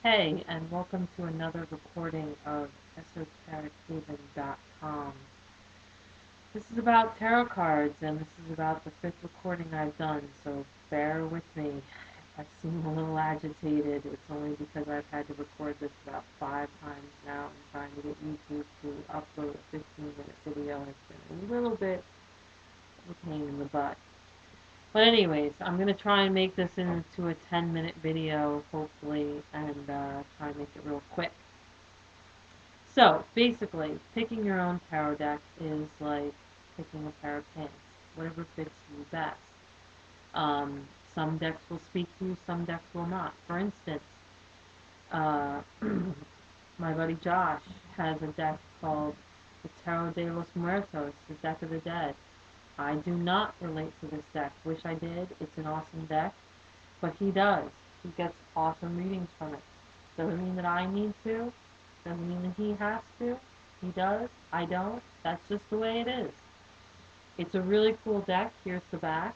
Hey, and welcome to another recording of EsotericHaven.com. This is about tarot cards, and this is about the fifth recording I've done, so bear with me. If I seem a little agitated, it's only because I've had to record this about 5 times now and trying to get YouTube to upload a 15-minute video has been a little bit of a pain in the butt. But anyways, I'm going to try and make this into a 10-minute video, hopefully, and try and make it real quick. So, basically, picking your own tarot deck is like picking a pair of pants, whatever fits you best. Some decks will speak to you, some decks will not. For instance, uh, my buddy Josh has a deck called the Tarot de los Muertos, the Deck of the Dead. I do not relate to this deck. Wish I did. It's an awesome deck, but he does. He gets awesome readings from it. Doesn't mean that I need to. Doesn't mean that he has to. He does. I don't. That's just the way it is. It's a really cool deck. Here's the back.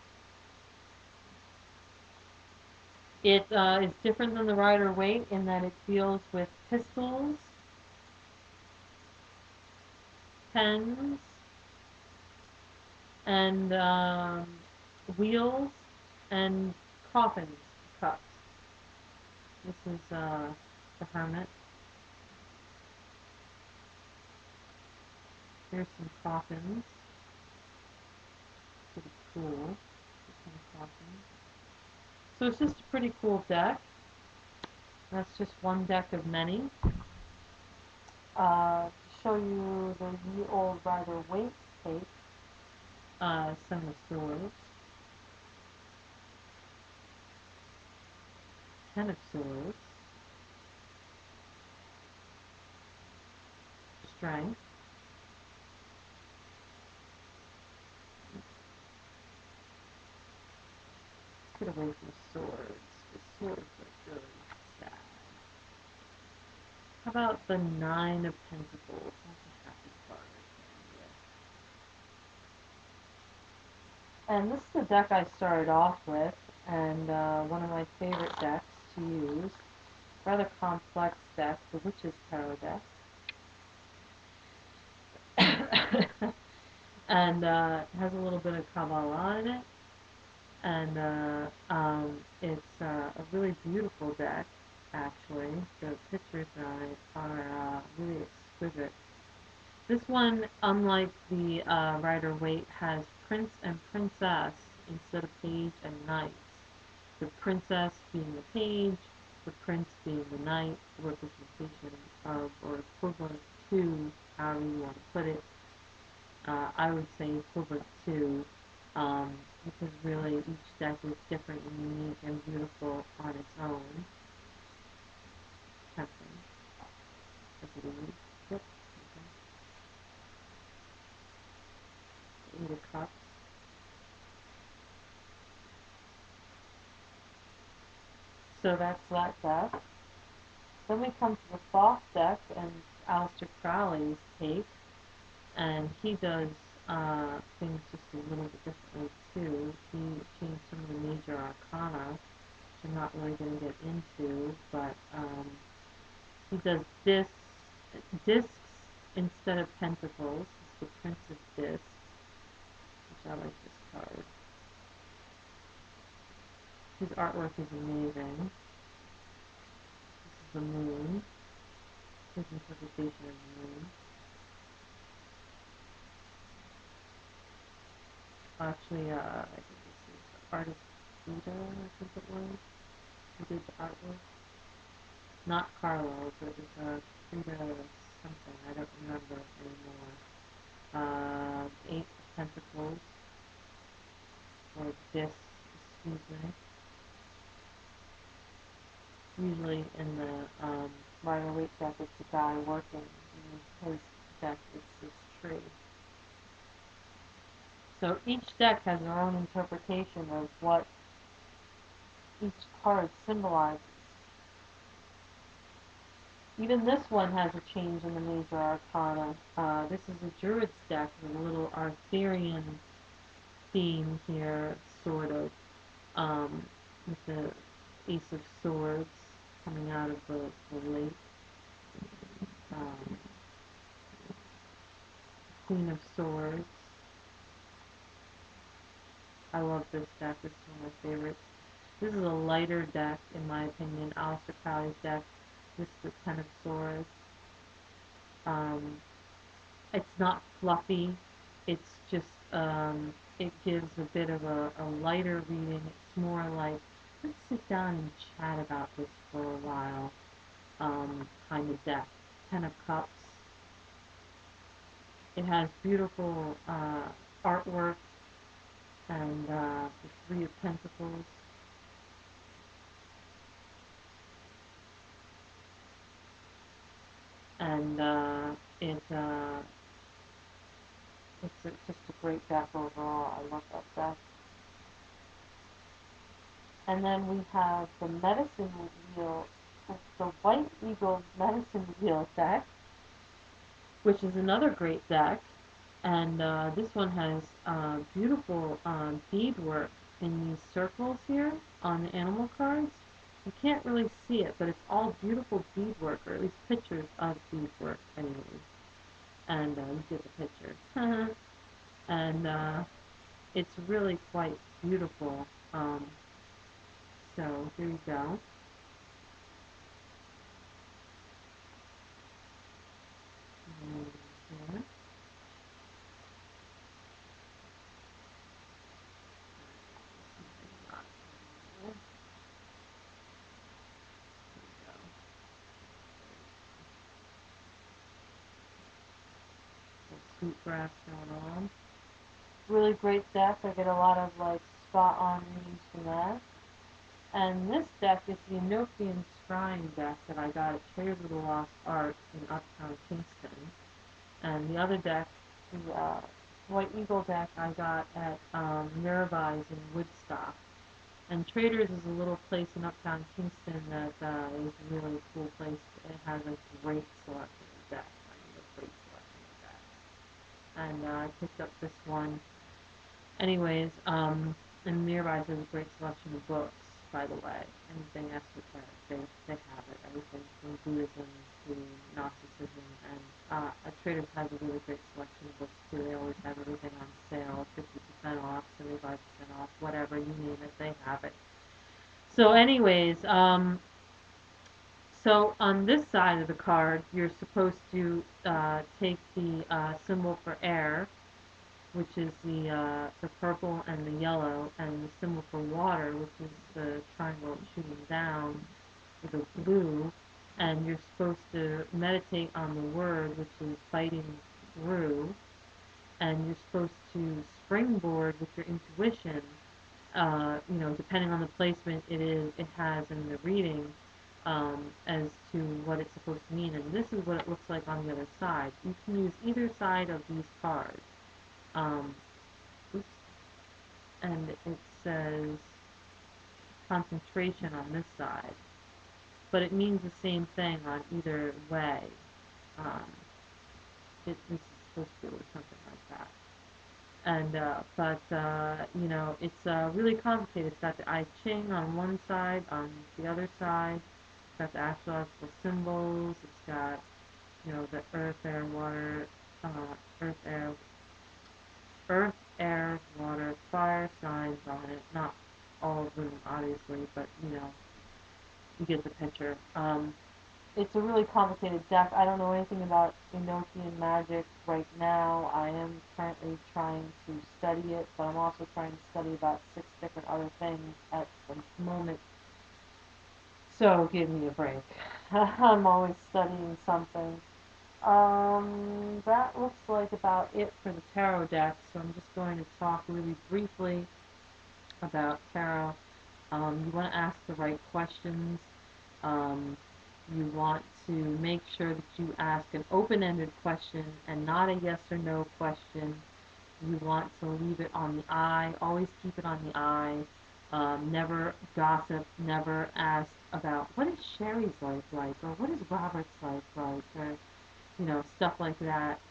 It is different than the Rider-Waite in that it deals with pistols, pens, and wheels, and coffins, cups. This is the Hermit. Here's some coffins. Pretty cool. So it's just a pretty cool deck. That's just one deck of many. To show you the Ye Old Rider-Waite tape, Seven of Swords, Ten of Swords, Strength, get away from swords. The swords are really sad. How about the Nine of Pentacles? That's a happy card right there. And this is the deck I started off with, and one of my favorite decks to use. Rather complex deck, the Witch's Tarot deck. And it has a little bit of Kabbalah in it. And it's a really beautiful deck, actually. The pictures on it are really exquisite. This one, unlike the Rider-Waite, has Prince and Princess instead of Page and Knights. The Princess being the Page, the Prince being the Knight, representation of, or equivalent to, however you want to put it. I would say equivalent to, because really each deck is different and unique and beautiful on its own. Tempting, I believe. Yep. Okay. Eight of Cups. So that's that deck. Then we come to the Thoth deck and Aleister Crowley's take. And he does things just a little bit differently too. He changed some of the major arcana, which I'm not really going to get into, but he does discs instead of pentacles. It's the Prince of Discs, which I like this card. His artwork is amazing. This is the Moon. His interpretation of the Moon. Actually, I think this is artist Buddha, I think it was, who did the artwork. Not Carlo, but it was Frida something, I don't remember anymore. Eight of Pentacles, or discs, excuse me. Usually in the Rider-Waite deck, it's a guy working, in his deck, it's this tree. So each deck has their own interpretation of what each card symbolizes. Even this one has a change in the major arcana. This is a Druid's deck with a little Arthurian theme here, sort of, with the Ace of Swords coming out of the lake. Um, Queen of Swords. I love this deck. This is one of my favorites. This is a lighter deck, in my opinion. Aleister Crowley's deck. This is the Ten of Swords. It's not fluffy. It's just, it gives a bit of a lighter reading. It's more like, let's sit down and chat about this for a while, kind of deck. Ten of Cups. It has beautiful artwork and the Three of Pentacles. And just a great deck overall. I love that deck. And then we have the Medicine Wheel, the White Eagle Medicine Wheel deck, which is another great deck. And this one has beautiful beadwork in these circles here on the animal cards. You can't really see it, but it's all beautiful beadwork, or at least pictures of beadwork, anyways. And you get the picture. And it's really quite beautiful. So here you go. Here. Sweetgrass going on. Really great deck. I get a lot of like spot on readings from that. And this deck is the Enochian Scrying deck that I got at Traders of the Lost Art in Uptown Kingston. And the other deck, the White Eagle deck, I got at Miravi's in Woodstock. And Traders is a little place in Uptown Kingston that is a really cool place. It has a great selection of decks. I mean, a great selection of decks. And I picked up this one. Anyways, and Miravi's has a great selection of books, by the way. Anything esoteric, they have it. Everything from Buddhism to Gnosticism. And Traders has a really great selection of books, too. They always have everything on sale, 50% off, 75% off, whatever, you name it, they have it. So anyways, so on this side of the card, you're supposed to take the symbol for air, which is the purple and the yellow, and the symbol for water, which is the triangle shooting down with the blue, and you're supposed to meditate on the word, which is fighting through, and you're supposed to springboard with your intuition, depending on the placement it has in the reading, as to what it's supposed to mean. And this is what it looks like on the other side. You can use either side of these cards. Oops. And it says concentration on this side, but it means the same thing on either way. This is supposed to be something like that. And it's really complicated. It's got the I Ching on one side, on the other side. It's got the astrological symbols. It's got the earth, air, water, earth, air, water, fire signs on it. Not all of them, obviously, but you get the picture. It's a really complicated deck. I don't know anything about Enochian magic right now. I am currently trying to study it, but I'm also trying to study about 6 different other things at the moment. So give me a break. I'm always studying something. That looks like about it for the tarot deck, so I'm just going to talk really briefly about tarot. You want to ask the right questions. You want to make sure that you ask an open-ended question and not a yes or no question. You want to leave it on the I. Always keep it on the I. Never gossip. Never ask about what is Sherry's life like, or what is Robert's life like, or stuff like that.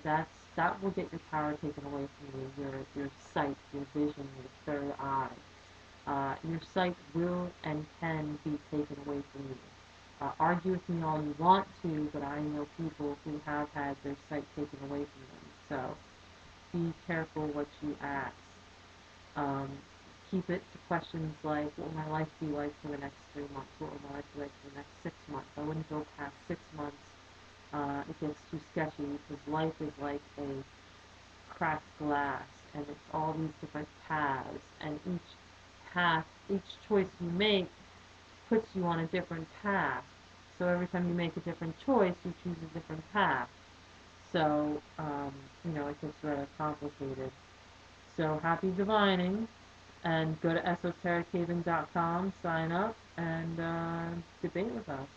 That will get your power taken away from you. Your sight, your vision, your third eye. Your sight will and can be taken away from you. Argue with me all you want to, but I know people who have had their sight taken away from them. So be careful what you ask. Um, Keep it to questions like, what will my life be like for the next 3 months? What will my life be like for the next 6 months? I wouldn't go past 6 months. It gets too sketchy because life is like a cracked glass, and it's all these different paths, and each choice you make puts you on a different path. So every time you make a different choice, you choose a different path. So, it gets rather complicated. So happy divining, and go to esoterichaven.com, sign up, and debate with us.